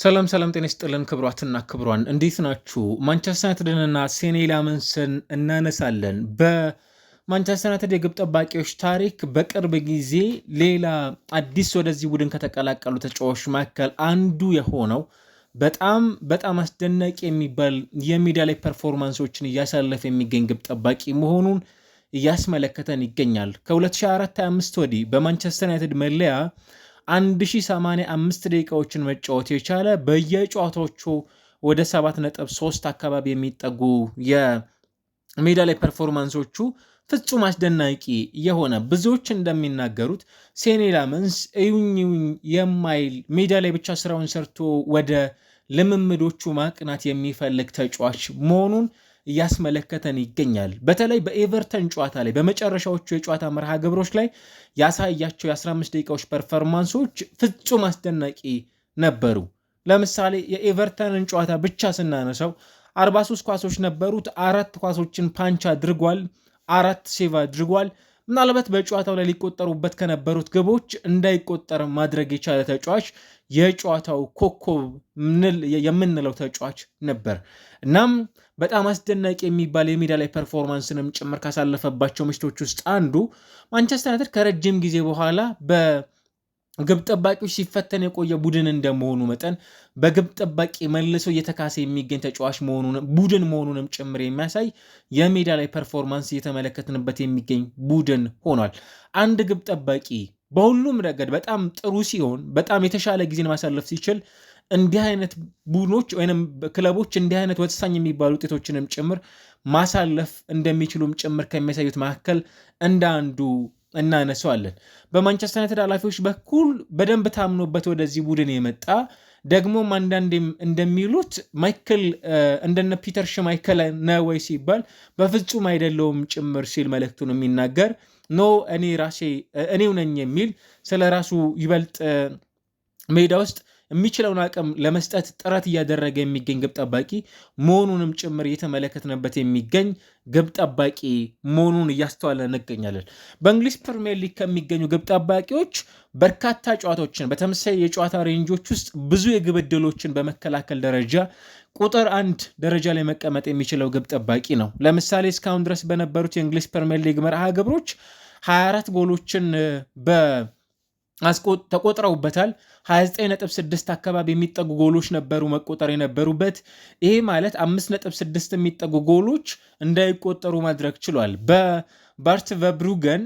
ሰላም ሰላም ጤና ይስጥልን ክብሯትና ክብሯን እንዴት ናችሁ? ማንቸስተር ዩናይትድንና ሴኔ ላመንስን እናነሳለን። በማንቸስተር ዩናይትድ የግብ ጠባቂዎች ታሪክ በቅርብ ጊዜ ሌላ አዲስ ወደዚህ ቡድን ከተቀላቀሉ ተጫዋቾች መካከል አንዱ የሆነው በጣም አስደናቂ የሚባል የሜዳ ላይ ፐርፎርማንሶችን እያሳለፈ የሚገኝ ግብ ጠባቂ መሆኑን እያስመለከተን ይገኛል። ከ2024/25 ወዲህ በማንቸስተር ዩናይትድ መለያ 1085 ደቂቃዎችን መጫወት የቻለ በየጨዋታዎቹ ወደ 7.3 አካባቢ የሚጠጉ የሜዳ ላይ ፐርፎርማንሶቹ ፍጹም አስደናቂ የሆነ ብዙዎች እንደሚናገሩት ሴኔ ላመንስ እዩኝ የማይል ሜዳ ላይ ብቻ ስራውን ሰርቶ ወደ ልምምዶቹ ማቅናት የሚፈልግ ተጫዋች መሆኑን እያስመለከተን ይገኛል። በተለይ በኤቨርተን ጨዋታ ላይ በመጨረሻዎቹ የጨዋታ መርሃ ግብሮች ላይ ያሳያቸው የ15 ደቂቃዎች ፐርፎርማንሶች ፍጹም አስደናቂ ነበሩ። ለምሳሌ የኤቨርተንን ጨዋታ ብቻ ስናነሳው 43 ኳሶች ነበሩት። 4 ኳሶችን ፓንች አድርጓል፣ 4 ሴቭ አድርጓል። ምናልባት በጨዋታው ላይ ሊቆጠሩበት ከነበሩት ግቦች እንዳይቆጠር ማድረግ የቻለ ተጫዋች የጨዋታው ኮከብ የምንለው ተጫዋች ነበር። እናም በጣም አስደናቂ የሚባል የሜዳ ላይ ፐርፎርማንስንም ጭምር ካሳለፈባቸው ምሽቶች ውስጥ አንዱ ማንቸስተር ዩናይትድ ከረጅም ጊዜ በኋላ በግብ ጠባቂዎች ሲፈተን የቆየ ቡድን እንደመሆኑ መጠን በግብ ጠባቂ መልሶ እየተካሰ የሚገኝ ተጫዋች ቡድን መሆኑንም ጭምር የሚያሳይ የሜዳ ላይ ፐርፎርማንስ እየተመለከትንበት የሚገኝ ቡድን ሆኗል። አንድ ግብ ጠባቂ በሁሉም ረገድ በጣም ጥሩ ሲሆን፣ በጣም የተሻለ ጊዜን ማሳለፍ ሲችል እንዲህ አይነት ቡድኖች ወይም ክለቦች እንዲህ አይነት ወሳኝ የሚባሉ ውጤቶችንም ጭምር ማሳለፍ እንደሚችሉም ጭምር ከሚያሳዩት መካከል እንደ አንዱ እናነሳዋለን። በማንቸስተር ዩናይትድ ኃላፊዎች በኩል በደንብ ታምኖበት ወደዚህ ቡድን የመጣ ደግሞም አንዳንዴም እንደሚሉት ማይክል እንደነ ፒተር ሽማይከል ነው ወይ ሲባል በፍጹም አይደለውም ጭምር ሲል መልእክቱን የሚናገር እኔው ነኝ የሚል ስለ ራሱ ይበልጥ ሜዳ ውስጥ የሚችለውን አቅም ለመስጠት ጥረት እያደረገ የሚገኝ ግብ ጠባቂ መሆኑንም ጭምር እየተመለከትንበት የሚገኝ ግብ ጠባቂ መሆኑን እያስተዋለ እንገኛለን። በእንግሊዝ ፕሪሚየር ሊግ ከሚገኙ ግብ ጠባቂዎች በርካታ ጨዋታዎችን በተመሳሳይ የጨዋታ ሬንጆች ውስጥ ብዙ የግብ ዕድሎችን በመከላከል ደረጃ ቁጥር 1 ደረጃ ላይ መቀመጥ የሚችለው ግብ ጠባቂ ነው። ለምሳሌ እስካሁን ድረስ በነበሩት የእንግሊዝ ፕሪሚየር ሊግ መርሃ ግብሮች 24 ጎሎችን ተቆጥረውበታል። 29.6 አካባቢ የሚጠጉ ጎሎች ነበሩ መቆጠር የነበሩበት። ይሄ ማለት 5.6 የሚጠጉ ጎሎች እንዳይቆጠሩ ማድረግ ችሏል። በባርት ቨብሩገን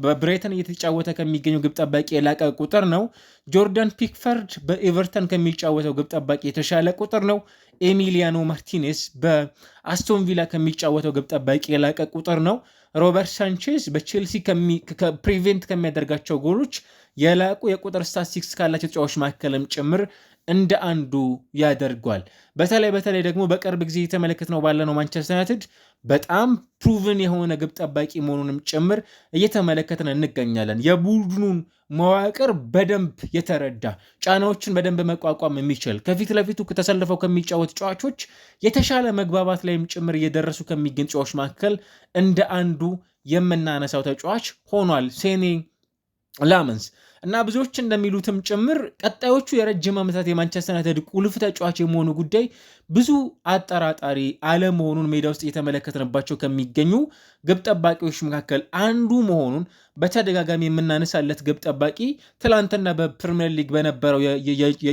በብሬተን እየተጫወተ ከሚገኘው ግብ ጠባቂ የላቀ ቁጥር ነው። ጆርዳን ፒክፈርድ በኤቨርተን ከሚጫወተው ግብ ጠባቂ የተሻለ ቁጥር ነው። ኤሚሊያኖ ማርቲኔስ በአስቶን ቪላ ከሚጫወተው ግብ ጠባቂ የላቀ ቁጥር ነው። ሮበርት ሳንቼዝ በቼልሲ ፕሪቬንት ከሚያደርጋቸው ጎሎች የላቁ የቁጥር ስታቲስቲክስ ካላቸው ተጫዋቾች መካከልም ጭምር እንደ አንዱ ያደርጓል። በተለይ ደግሞ በቅርብ ጊዜ የተመለከትነው ባለነው ማንቸስተር ዩናይትድ በጣም ፕሩቭን የሆነ ግብ ጠባቂ መሆኑንም ጭምር እየተመለከትን እንገኛለን። የቡድኑን መዋቅር በደንብ የተረዳ ጫናዎችን በደንብ መቋቋም የሚችል ከፊት ለፊቱ ተሰልፈው ከሚጫወቱ ተጫዋቾች የተሻለ መግባባት ላይም ጭምር እየደረሱ ከሚገኝ ተጫዋቾች መካከል እንደ አንዱ የምናነሳው ተጫዋች ሆኗል ሴኔ ላመንስ እና ብዙዎች እንደሚሉትም ጭምር ቀጣዮቹ የረጅም ዓመታት የማንቸስተር ዩናይትድ ቁልፍ ተጫዋች የመሆኑ ጉዳይ ብዙ አጠራጣሪ አለመሆኑን ሜዳ ውስጥ እየተመለከትንባቸው ከሚገኙ ግብ ጠባቂዎች መካከል አንዱ መሆኑን በተደጋጋሚ የምናነሳለት ግብ ጠባቂ ትላንትና በፕሪሚየር ሊግ በነበረው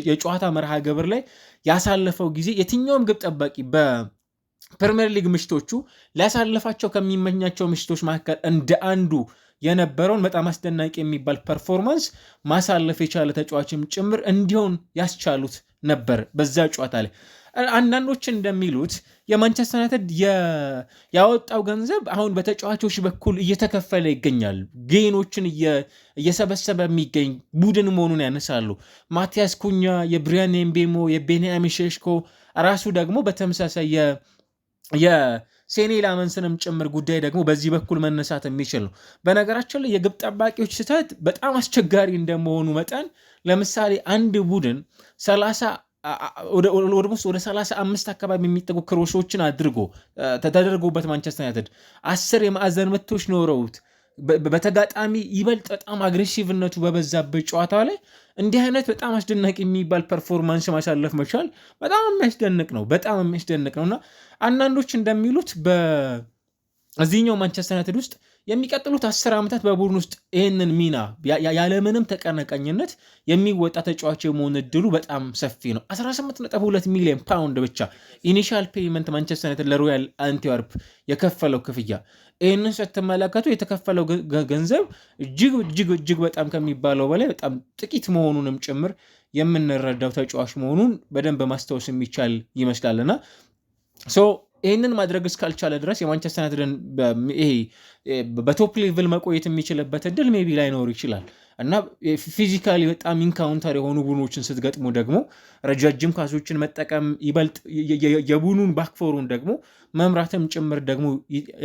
የጨዋታ መርሃ ግብር ላይ ያሳለፈው ጊዜ የትኛውም ግብ ጠባቂ በፕሪሚየር ሊግ ምሽቶቹ ሊያሳልፋቸው ከሚመኛቸው ምሽቶች መካከል እንደ አንዱ የነበረውን በጣም አስደናቂ የሚባል ፐርፎርማንስ ማሳለፍ የቻለ ተጫዋችም ጭምር እንዲሆን ያስቻሉት ነበር በዛ ጨዋታ ላይ። አንዳንዶች እንደሚሉት የማንቸስተር ዩናይትድ ያወጣው ገንዘብ አሁን በተጫዋቾች በኩል እየተከፈለ ይገኛል፣ ጌኖችን እየሰበሰበ የሚገኝ ቡድን መሆኑን ያነሳሉ። ማቲያስ ኩኛ፣ የብሪያን ኤምቤሞ፣ የቤንያሚን ሼሽኮ ራሱ ደግሞ በተመሳሳይ ሴኔ ላመንስንም ጭምር ጉዳይ ደግሞ በዚህ በኩል መነሳት የሚችል ነው። በነገራችን ላይ የግብ ጠባቂዎች ስህተት በጣም አስቸጋሪ እንደመሆኑ መጠን ለምሳሌ አንድ ቡድን ወደ 35 አካባቢ የሚጠጉ ክሮሾችን ተደርጎበት ማንቸስተር ዩናይትድ 10 የማዕዘን ምቶች ኖረውት በተጋጣሚ ይበልጥ በጣም አግሬሲቭነቱ በበዛበት ጨዋታ ላይ እንዲህ አይነት በጣም አስደናቂ የሚባል ፐርፎርማንስ ማሳለፍ መቻል በጣም የሚያስደንቅ ነው። እና አንዳንዶች እንደሚሉት በዚህኛው ማንቸስተር ዩናይትድ ውስጥ የሚቀጥሉት 10 ዓመታት በቡድን ውስጥ ይህንን ሚና ያለምንም ተቀናቃኝነት የሚወጣ ተጫዋች የመሆን እድሉ በጣም ሰፊ ነው። 18.2 ሚሊዮን ፓውንድ ብቻ ኢኒሻል ፔይመንት ማንቸስተር ዩናይትድ ለሮያል አንትወርፕ የከፈለው ክፍያ። ይህንን ስትመለከቱ የተከፈለው ገንዘብ እጅግ በጣም ከሚባለው በላይ በጣም ጥቂት መሆኑንም ጭምር የምንረዳው ተጫዋች መሆኑን በደንብ ማስታወስ የሚቻል ይመስላልና ይህንን ማድረግ እስካልቻለ ድረስ የማንቸስተር ዩናይትድን ይሄ በቶፕ ሌቭል መቆየት የሚችልበት እድል ሜቢ ላይኖር ይችላል እና ፊዚካሊ በጣም ኢንካውንተር የሆኑ ቡድኖችን ስትገጥሙ ደግሞ ረጃጅም ኳሶችን መጠቀም ይበልጥ የቡድኑን ባክፎሩን ደግሞ መምራትም ጭምር ደግሞ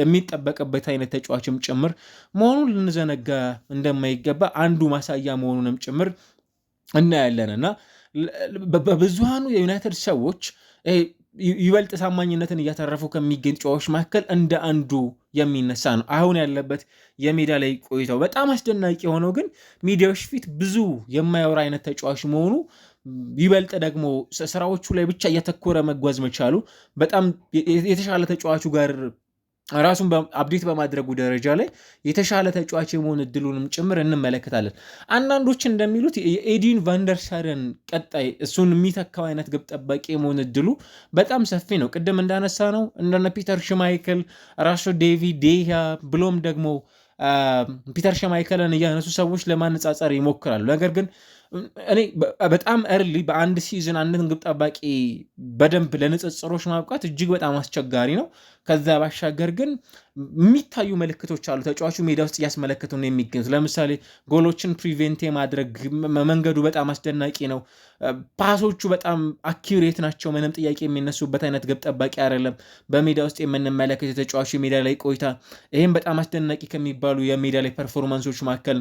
የሚጠበቅበት አይነት ተጫዋችም ጭምር መሆኑን ልንዘነጋ እንደማይገባ አንዱ ማሳያ መሆኑንም ጭምር እናያለን እና በብዙሃኑ የዩናይትድ ሰዎች ይበልጥ ታማኝነትን እያተረፉ ከሚገኝ ተጫዋቾች መካከል እንደ አንዱ የሚነሳ ነው። አሁን ያለበት የሜዳ ላይ ቆይታው በጣም አስደናቂ የሆነው ግን ሚዲያዎች ፊት ብዙ የማያወራ አይነት ተጫዋች መሆኑ ይበልጥ ደግሞ ስራዎቹ ላይ ብቻ እያተኮረ መጓዝ መቻሉ በጣም የተሻለ ተጫዋቹ ጋር ራሱን አፕዴት በማድረጉ ደረጃ ላይ የተሻለ ተጫዋች የመሆን እድሉንም ጭምር እንመለከታለን። አንዳንዶች እንደሚሉት የኤዲን ቫንደርሳርን ቀጣይ እሱን የሚተካው አይነት ግብ ጠባቂ የመሆን እድሉ በጣም ሰፊ ነው። ቅድም እንዳነሳ ነው እንደነ ፒተር ሽማይክል፣ ራሱ ዴቪድ ዴያ ብሎም ደግሞ ፒተር ሽማይክልን እያነሱ ሰዎች ለማነጻጸር ይሞክራሉ። ነገር ግን እኔ በጣም እርሊ በአንድ ሲዝን አንድን ግብ ጠባቂ በደንብ ለንጽጽሮች ማብቃት እጅግ በጣም አስቸጋሪ ነው። ከዛ ባሻገር ግን የሚታዩ ምልክቶች አሉ ተጫዋቹ ሜዳ ውስጥ እያስመለከቱ ነው የሚገኙት። ለምሳሌ ጎሎችን ፕሪቬንት የማድረግ መንገዱ በጣም አስደናቂ ነው። ፓሶቹ በጣም አኪሬት ናቸው። ምንም ጥያቄ የሚነሱበት አይነት ግብ ጠባቂ አይደለም። በሜዳ ውስጥ የምንመለከት የተጫዋቹ የሜዳ ላይ ቆይታ ይህም በጣም አስደናቂ ከሚባሉ የሜዳ ላይ ፐርፎርማንሶች መካከል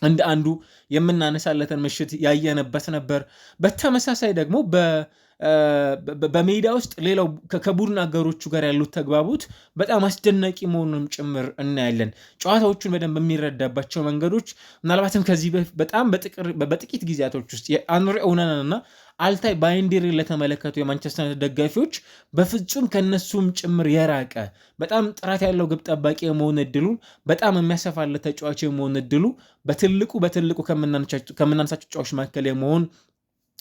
እንደ አንዱ የምናነሳለትን ምሽት ያየነበት ነበር። በተመሳሳይ ደግሞ በሜዳ ውስጥ ሌላው ከቡድን አጋሮቹ ጋር ያሉት ተግባቦት በጣም አስደናቂ መሆኑንም ጭምር እናያለን። ጨዋታዎቹን በደንብ የሚረዳባቸው መንገዶች ምናልባትም ከዚህ በጣም በጥቂት ጊዜያቶች ውስጥ የአንድሬ ኦናናና አልታይ ባይንዲርን ለተመለከቱ የማንቸስተር ዩናይትድ ደጋፊዎች በፍጹም ከነሱም ጭምር የራቀ በጣም ጥራት ያለው ግብ ጠባቂ የመሆን እድሉ በጣም የሚያሰፋለት ተጫዋች የመሆን እድሉ በትልቁ ከምናነሳቸው ተጫዋቾች መካከል የመሆን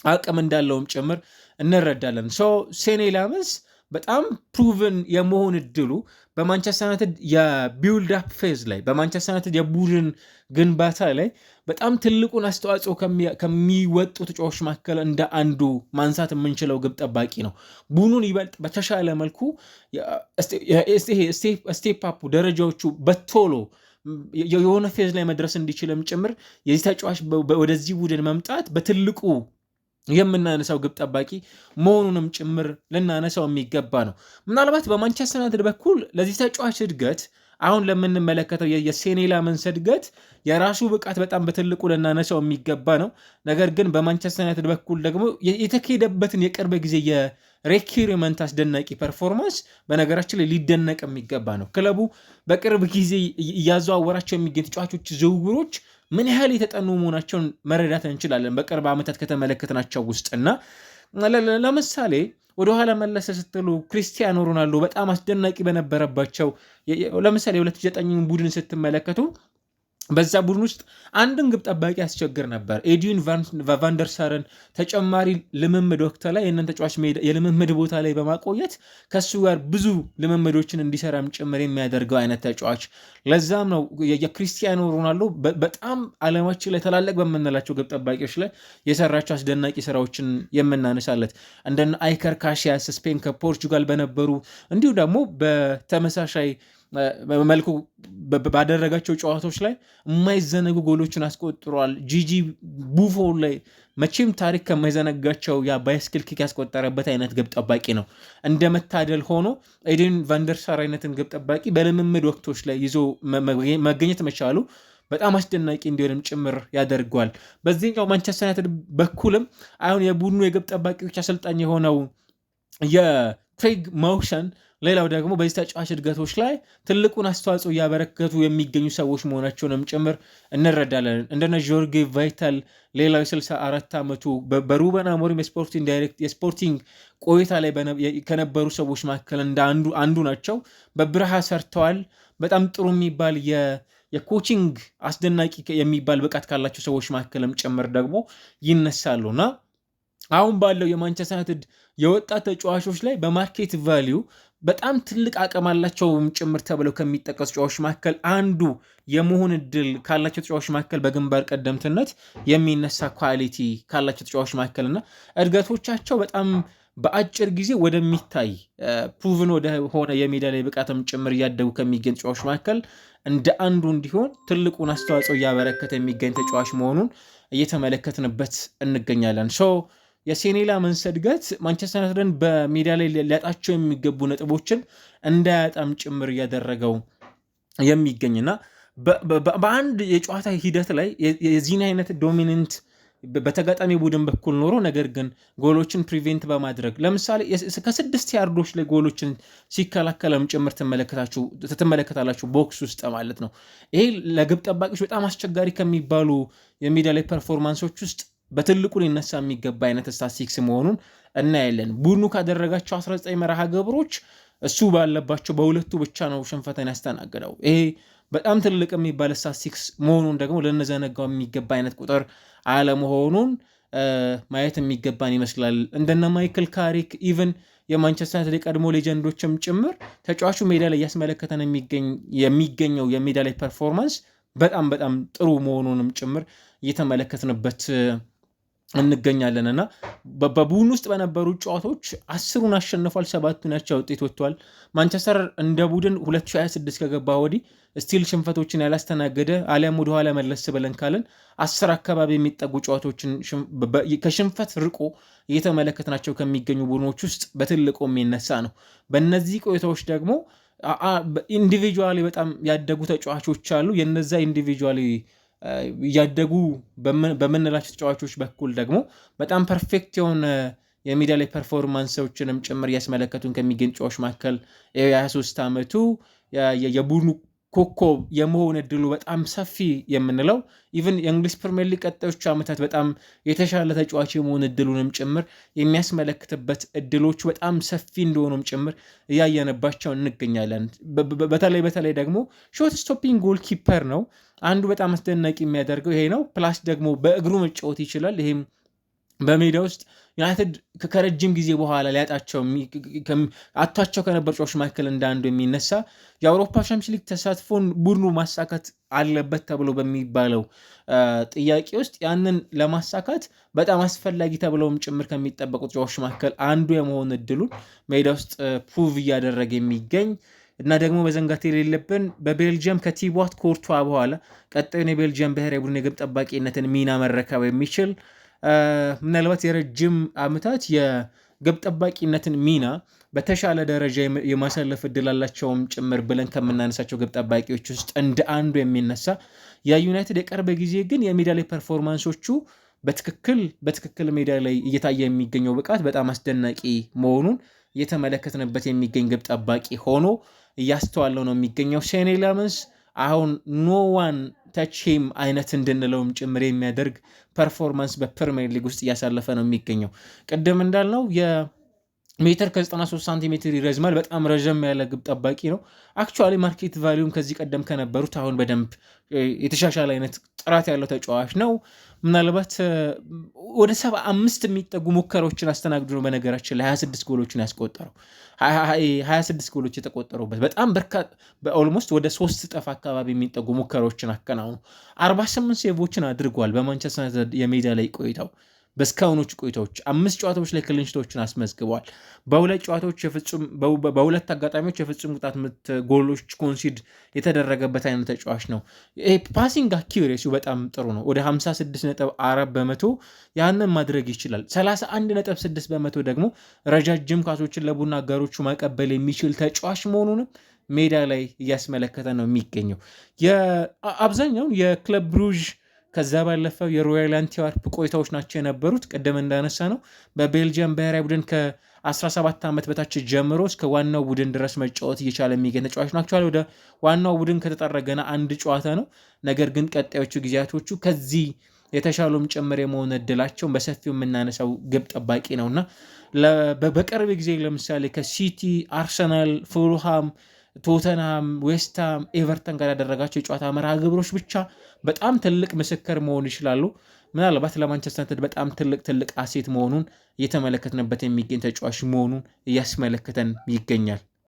አቅም እንዳለውም ጭምር እንረዳለን። ሴኔ ላመንስ በጣም ፕሩቭን የመሆን እድሉ በማንቸስተር ዩናይትድ የቢልድ አፕ ፌዝ ላይ በማንቸስተር ዩናይትድ የቡድን ግንባታ ላይ በጣም ትልቁን አስተዋጽኦ ከሚወጡ ተጫዋቾች መካከል እንደ አንዱ ማንሳት የምንችለው ግብ ጠባቂ ነው። ቡድኑን ይበልጥ በተሻለ መልኩ ስቴፕ አፑ ደረጃዎቹ በቶሎ የሆነ ፌዝ ላይ መድረስ እንዲችልም ጭምር የዚህ ተጫዋች ወደዚህ ቡድን መምጣት በትልቁ የምናነሳው ግብ ጠባቂ መሆኑንም ጭምር ልናነሳው የሚገባ ነው። ምናልባት በማንቸስተር ዩናይትድ በኩል ለዚህ ተጫዋች እድገት አሁን ለምንመለከተው የሴኔ ላመንስ እድገት የራሱ ብቃት በጣም በትልቁ ልናነሳው የሚገባ ነው። ነገር ግን በማንቸስተር ዩናይትድ በኩል ደግሞ የተካሄደበትን የቅርብ ጊዜ የሬኪሪመንት አስደናቂ ፐርፎርማንስ በነገራችን ላይ ሊደነቅ የሚገባ ነው። ክለቡ በቅርብ ጊዜ እያዘዋወራቸው የሚገኝ ተጫዋቾች ዝውውሮች ምን ያህል የተጠኑ መሆናቸውን መረዳት እንችላለን በቅርብ ዓመታት ከተመለከትናቸው ውስጥ እና ለምሳሌ ወደኋላ መለሰ ስትሉ ክሪስቲያኖ ሮናልዶ በጣም አስደናቂ በነበረባቸው ለምሳሌ 2009 ቡድን ስትመለከቱ በዛ ቡድን ውስጥ አንድን ግብ ጠባቂ ያስቸግር ነበር። ኤዲን ቫንደርሳርን ተጨማሪ ልምምድ ወቅት ላይ የነን ተጫዋች የልምምድ ቦታ ላይ በማቆየት ከሱ ጋር ብዙ ልምምዶችን እንዲሰራም ጭምር የሚያደርገው አይነት ተጫዋች። ለዛም ነው የክሪስቲያኖ ሮናልዶ በጣም ዓለማችን ላይ ተላለቅ በምንላቸው ግብ ጠባቂዎች ላይ የሰራቸው አስደናቂ ስራዎችን የምናነሳለት እንደነ አይከር ካሲያስ ስፔን ከፖርቹጋል በነበሩ እንዲሁ ደግሞ በተመሳሳይ መልኩ ባደረጋቸው ጨዋታዎች ላይ የማይዘነጉ ጎሎችን አስቆጥሯል። ጂጂ ቡፎን ላይ መቼም ታሪክ ከማይዘነጋቸው ባይስክል ኪክ ያስቆጠረበት አይነት ግብ ጠባቂ ነው። እንደ መታደል ሆኖ ኤዴን ቫንደርሳር አይነትን ግብ ጠባቂ በልምምድ ወቅቶች ላይ ይዞ መገኘት መቻሉ በጣም አስደናቂ እንዲሆንም ጭምር ያደርገዋል። በዚህኛው ማንቸስተር ዩናይትድ በኩልም አሁን የቡድኑ የግብ ጠባቂዎች አሰልጣኝ የሆነው የክሬግ ማውሰን ሌላው ደግሞ በዚህ ተጫዋች እድገቶች ላይ ትልቁን አስተዋጽኦ እያበረከቱ የሚገኙ ሰዎች መሆናቸውንም ጭምር እንረዳለን። እንደነ ጆርጌ ቫይታል ሌላው የ64 ዓመቱ በሩበን አሞሪም የስፖርቲንግ ቆይታ ላይ ከነበሩ ሰዎች መካከል እንደ አንዱ ናቸው። በብርሃ ሰርተዋል። በጣም ጥሩ የሚባል የኮቺንግ አስደናቂ የሚባል ብቃት ካላቸው ሰዎች መካከልም ጭምር ደግሞ ይነሳሉና አሁን ባለው የማንቸስተር ዩናይትድ የወጣት ተጫዋቾች ላይ በማርኬት ቫሊዩ በጣም ትልቅ አቅም አላቸውም ጭምር ተብለው ከሚጠቀሱ ተጫዋቾች መካከል አንዱ የመሆን እድል ካላቸው ተጫዋቾች መካከል በግንባር ቀደምትነት የሚነሳ ኳሊቲ ካላቸው ተጫዋቾች መካከልና እድገቶቻቸው በጣም በአጭር ጊዜ ወደሚታይ ፕሩቭን ወደ ሆነ የሜዳ ላይ ብቃትም ጭምር እያደጉ ከሚገኝ ተጫዋቾች መካከል እንደ አንዱ እንዲሆን ትልቁን አስተዋጽኦ እያበረከተ የሚገኝ ተጫዋች መሆኑን እየተመለከትንበት እንገኛለን። የሴኔ ላመንስ እድገት ማንቸስተር ዩናይትድን በሜዳ ላይ ሊያጣቸው የሚገቡ ነጥቦችን እንዳያጣም ጭምር እያደረገው የሚገኝና በአንድ የጨዋታ ሂደት ላይ የዚህን አይነት ዶሚነንት በተጋጣሚ ቡድን በኩል ኖሮ ነገር ግን ጎሎችን ፕሪቬንት በማድረግ ለምሳሌ ከ6 ያርዶች ላይ ጎሎችን ሲከላከልም ጭምር ትመለከታላችሁ ቦክስ ውስጥ ማለት ነው። ይሄ ለግብ ጠባቂዎች በጣም አስቸጋሪ ከሚባሉ የሜዳ ላይ ፐርፎርማንሶች ውስጥ በትልቁ ሊነሳ የሚገባ አይነት ስታቲስቲክስ መሆኑን እናያለን። ቡድኑ ካደረጋቸው 19 መርሃ ግብሮች እሱ ባለባቸው በሁለቱ ብቻ ነው ሽንፈትን ያስተናገደው። ይሄ በጣም ትልቅ የሚባል ስታቲስቲክስ መሆኑን ደግሞ ልንዘነጋው የሚገባ አይነት ቁጥር አለመሆኑን ማየት የሚገባን ይመስላል። እንደነ ማይክል ካሪክ ኢቨን የማንቸስተር ዩናይትድ የቀድሞ ሌጀንዶችም ጭምር ተጫዋቹ ሜዳ ላይ እያስመለከተን የሚገኘው የሜዳ ላይ ፐርፎርማንስ በጣም በጣም ጥሩ መሆኑንም ጭምር እየተመለከትንበት እንገኛለን እና በቡድን ውስጥ በነበሩ ጨዋታዎች 10ን አሸንፏል፣ 7ቱን ያቻ ውጤት ወጥቷል። ማንቸስተር እንደ ቡድን 2026 ከገባ ወዲህ ስቲል ሽንፈቶችን ያላስተናገደ አሊያም ወደኋላ መለስ ብለን ካለን 10 አካባቢ የሚጠጉ ጨዋታዎችን ከሽንፈት ርቆ እየተመለከትናቸው ከሚገኙ ቡድኖች ውስጥ በትልቁ የሚነሳ ነው። በእነዚህ ቆይታዎች ደግሞ ኢንዲቪጁዋሊ በጣም ያደጉ ተጫዋቾች አሉ። የነዛ ኢንዲቪጁዋሊ እያደጉ በምንላቸው ተጫዋቾች በኩል ደግሞ በጣም ፐርፌክት የሆነ የሜዳ ላይ ፐርፎርማንሶችንም ጭምር እያስመለከቱን ከሚገኝ ተጫዋቾች መካከል የ23 ዓመቱ የቡድኑ ኮከብ የመሆን እድሉ በጣም ሰፊ የምንለው ኢቨን የእንግሊዝ ፕሪሚየር ሊግ ቀጣዮቹ ዓመታት በጣም የተሻለ ተጫዋች የመሆን እድሉንም ጭምር የሚያስመለክትበት እድሎቹ በጣም ሰፊ እንደሆኑም ጭምር እያየንባቸው እንገኛለን። በተለይ ደግሞ ሾት ስቶፒንግ ጎል ኪፐር ነው። አንዱ በጣም አስደናቂ የሚያደርገው ይሄ ነው። ፕላስ ደግሞ በእግሩ መጫወት ይችላል። ይሄም በሜዳ ውስጥ ዩናይትድ ከረጅም ጊዜ በኋላ አቷቸው ከነበሩ ተጫዋቾች መካከል እንዳንዱ የሚነሳ የአውሮፓ ቻምፒየንስ ሊግ ተሳትፎን ቡድኑ ማሳካት አለበት ተብሎ በሚባለው ጥያቄ ውስጥ ያንን ለማሳካት በጣም አስፈላጊ ተብለውም ጭምር ከሚጠበቁ ተጫዋቾች መካከል አንዱ የመሆን እድሉን ሜዳ ውስጥ ፕሩቭ እያደረገ የሚገኝ እና ደግሞ መዘንጋት የሌለብን በቤልጅየም ከቲቦት ኮርቷ በኋላ ቀጣዩን የቤልጅየም ብሔራዊ ቡድን የግብ ጠባቂነትን ሚና መረከብ የሚችል ምናልባት የረጅም ዓመታት የግብ ጠባቂነትን ሚና በተሻለ ደረጃ የማሳለፍ እድል አላቸውም ጭምር ብለን ከምናነሳቸው ግብ ጠባቂዎች ውስጥ እንደ አንዱ የሚነሳ የዩናይትድ የቅርብ ጊዜ ግን የሜዳ ላይ ፐርፎርማንሶቹ በትክክል ሜዳ ላይ እየታየ የሚገኘው ብቃት በጣም አስደናቂ መሆኑን እየተመለከትንበት የሚገኝ ግብ ጠባቂ ሆኖ እያስተዋለው ነው የሚገኘው። ሴኔ ላመንስ አሁን ኖዋን ተችም አይነት እንድንለውም ጭምር የሚያደርግ ፐርፎርማንስ በፕሪሚየር ሊግ ውስጥ እያሳለፈ ነው የሚገኘው። ቅድም እንዳልነው የሜትር ከ93 ሳንቲሜትር ይረዝማል። በጣም ረዥም ያለ ግብ ጠባቂ ነው። አክቹዋሊ ማርኬት ቫሊዩም ከዚህ ቀደም ከነበሩት አሁን በደንብ የተሻሻለ አይነት ጥራት ያለው ተጫዋች ነው። ምናልባት ወደ 75 የሚጠጉ ሙከራዎችን አስተናግዶ ነው በነገራችን ላይ 26 ጎሎችን ያስቆጠረው 26 ጎሎች የተቆጠሩበት በጣም በኦልሞስት ወደ 3 እጥፍ አካባቢ የሚጠጉ ሙከራዎችን አከናውኑ 48 ሴቮችን አድርጓል። በማንቸስተር ዩናይትድ የሜዳ ላይ ቆይታው በስካውኖቹ ቆይታዎች 5 ጨዋታዎች ላይ ክሊንሺቶችን አስመዝግበዋል። በሁለት አጋጣሚዎች የፍጹም ቅጣት ምት ጎሎች ኮንሲድ የተደረገበት አይነት ተጫዋች ነው። ፓሲንግ አኪዩሬሲው በጣም ጥሩ ነው። ወደ 56.4% ያንን ማድረግ ይችላል። 31.6% ደግሞ ረጃጅም ኳሶችን ለቡድን አጋሮቹ ማቀበል የሚችል ተጫዋች መሆኑንም ሜዳ ላይ እያስመለከተ ነው የሚገኘው። አብዛኛውን የክለብ ብሩዥ ከዛ ባለፈው የሮያል አንቲዋርፕ ቆይታዎች ናቸው የነበሩት። ቅድም እንዳነሳ ነው በቤልጅየም ብሔራዊ ቡድን ከ17 ዓመት በታች ጀምሮ እስከ ዋናው ቡድን ድረስ መጫወት እየቻለ የሚገኝ ተጫዋች ናቸው። ወደ ዋናው ቡድን ከተጠራ ገና አንድ ጨዋታ ነው። ነገር ግን ቀጣዮቹ ጊዜያቶቹ ከዚህ የተሻሉም ጭምር የመሆን እድላቸውን በሰፊው የምናነሳው ግብ ጠባቂ ነውና በቅርብ ጊዜ ለምሳሌ ከሲቲ፣ አርሰናል፣ ፉልሃም፣ ቶተንሃም፣ ዌስትሃም፣ ኤቨርተን ጋር ያደረጋቸው የጨዋታ መርሃ ግብሮች ብቻ በጣም ትልቅ ምስክር መሆን ይችላሉ። ምናልባት ለማንቸስተር ዩናይትድ በጣም ትልቅ አሴት መሆኑን እየተመለከትንበት የሚገኝ ተጫዋች መሆኑን እያስመለከተን ይገኛል።